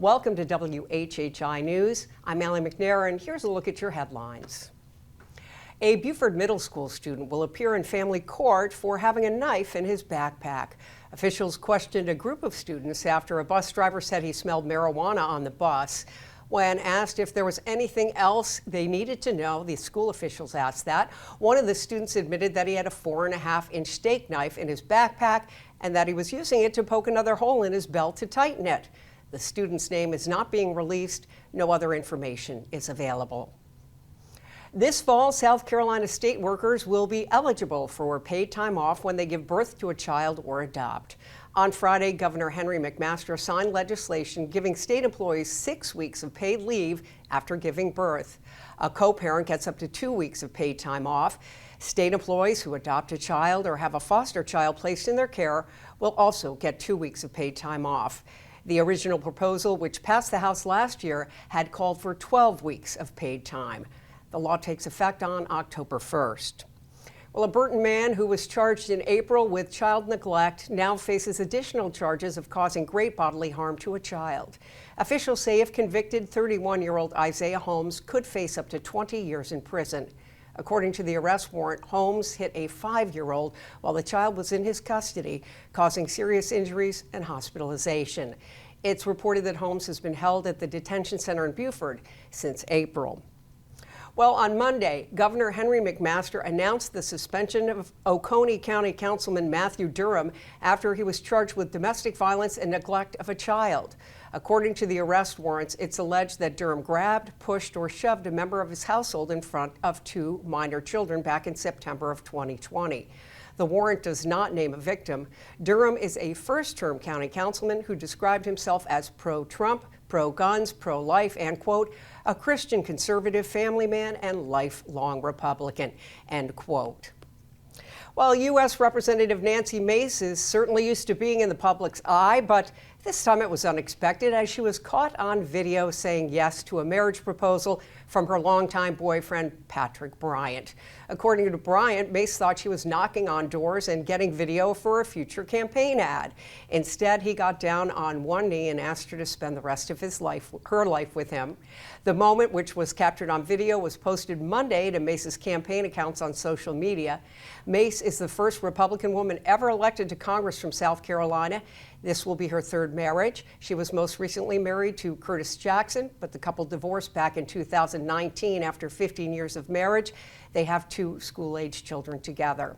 Welcome to WHHI News. I'm Allie McNair, and here's a look at your headlines. A Beaufort middle school student will appear in family court for having a knife in his backpack. Officials questioned a group of students after a bus driver said he smelled marijuana on the bus. When asked if there was anything else they needed to know, the school officials asked that. One of the students admitted that he had a 4.5-inch steak knife in his backpack and that he was using it to poke another hole in his belt to tighten it. The student's name is not being released. No other information is available. This fall, South Carolina state workers will be eligible for paid time off when they give birth to a child or adopt. On Friday, Governor Henry McMaster signed legislation giving state employees 6 weeks of paid leave after giving birth. A co-parent gets up to 2 weeks of paid time off. State employees who adopt a child or have a foster child placed in their care will also get 2 weeks of paid time off. The original proposal, which passed the House last year, had called for 12 weeks of paid time. The law takes effect on October 1st. Well, a Burton man who was charged in April with child neglect now faces additional charges of causing great bodily harm to a child. Officials say if convicted, 31-year-old Isaiah Holmes could face up to 20 years in prison. According to the arrest warrant, Holmes hit a 5-year-old while the child was in his custody, causing serious injuries and hospitalization. It's reported that Holmes has been held at the detention center in Beaufort since April. Well, on Monday, Governor Henry McMaster announced the suspension of Oconee County Councilman Matthew Durham after he was charged with domestic violence and neglect of a child. According to the arrest warrants, it's alleged that Durham grabbed, pushed, or shoved a member of his household in front of 2 minor children back in September of 2020. The warrant does not name a victim. Durham is a first-term county councilman who described himself as pro-Trump, pro-guns, pro-life, and, quote, a Christian conservative family man and lifelong Republican, end quote. Well, U.S. Representative Nancy Mace is certainly used to being in the public's eye, but this time it was unexpected as she was caught on video saying yes to a marriage proposal from her longtime boyfriend, Patrick Bryant. According to Bryant, Mace thought she was knocking on doors and getting video for a future campaign ad. Instead, he got down on one knee and asked her to spend the rest of her life with him. The moment, which was captured on video, was posted Monday to Mace's campaign accounts on social media. Mace is the first Republican woman ever elected to Congress from South Carolina. This will be her third marriage. She was most recently married to Curtis Jackson, but the couple divorced back in 2019 after 15 years of marriage. They have 2 school-age children together.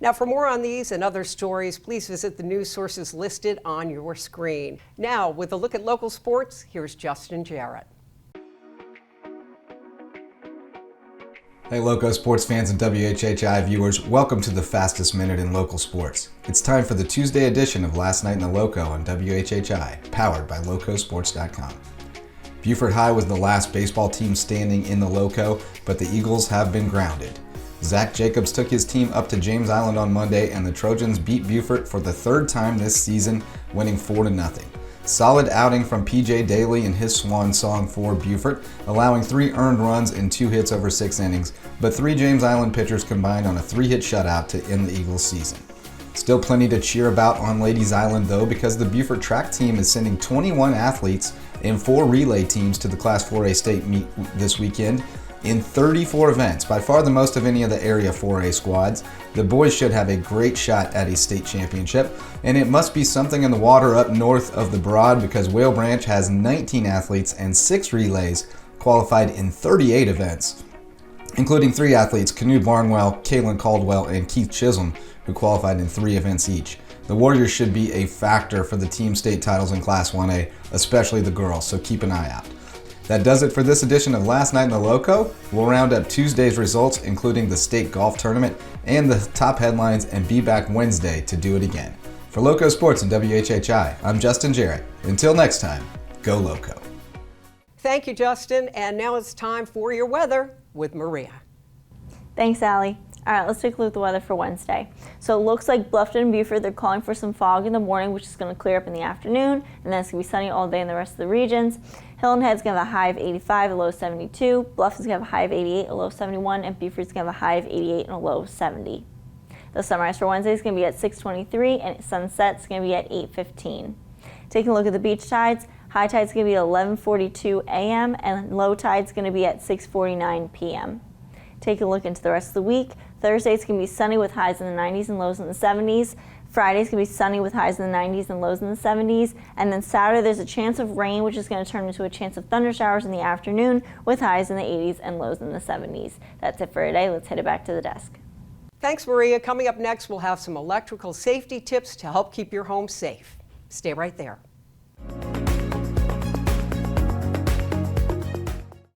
Now, for more on these and other stories, please visit the news sources listed on your screen. Now, with a look at local sports, here's Justin Jarrett. Hey Loco sports fans and WHHI viewers, welcome to the fastest minute in local sports. It's time for the Tuesday edition of Last Night in the Loco on WHHI, powered by LocoSports.com. Beaufort High was the last baseball team standing in the Loco, but the Eagles have been grounded. Zach Jacobs took his team up to James Island on Monday, and the Trojans beat Beaufort for the 3rd time this season, winning 4-0. Solid outing from PJ Daly in his swan song for Beaufort, allowing 3 earned runs and 2 hits over 6 innings, but 3 James Island pitchers combined on a 3-hit shutout to end the Eagles' season. Still plenty to cheer about on Ladies Island though, because the Beaufort track team is sending 21 athletes and 4 relay teams to the Class 4A state meet this weekend in 34 events, by far the most of any of the Area 4A squads. The boys should have a great shot at a state championship, and it must be something in the water up north of the Broad because Whale Branch has 19 athletes and 6 relays qualified in 38 events, including 3 athletes, Canoe Barnwell, Kaylin Caldwell, and Keith Chisholm, who qualified in 3 events each. The Warriors should be a factor for the team state titles in Class 1A, especially the girls, so keep an eye out. That does it for this edition of Last Night in the Loco. We'll round up Tuesday's results, including the state golf tournament and the top headlines, and be back Wednesday to do it again. For Loco Sports and WHHI, I'm Justin Jarrett. Until next time, go Loco. Thank you, Justin. And now it's time for your weather with Maria. Thanks, Allie. All right, let's take a look at the weather for Wednesday. So it looks like Bluffton and Beaufort, they're calling for some fog in the morning, which is going to clear up in the afternoon, and then it's going to be sunny all day in the rest of the regions. Hilton Head's going to have a high of 85, a low of 72. Bluffton's going to have a high of 88, a low of 71, and Beaufort's going to have a high of 88 and a low of 70. The sunrise for Wednesday is going to be at 6:23, and sunset's going to be at 8:15. Taking a look at the beach tides, High tide's going to be at 11:42 a.m. and low tide's going to be at 6:49 p.m. Take a look into the rest of the week. Thursday it's going to be sunny with highs in the 90s and lows in the 70s. Friday's going to be sunny with highs in the 90s and lows in the 70s. And then Saturday there's a chance of rain, which is going to turn into a chance of thunder showers in the afternoon with highs in the 80s and lows in the 70s. That's it for today. Let's head it back to the desk. Thanks, Maria. Coming up next, we'll have some electrical safety tips to help keep your home safe. Stay right there.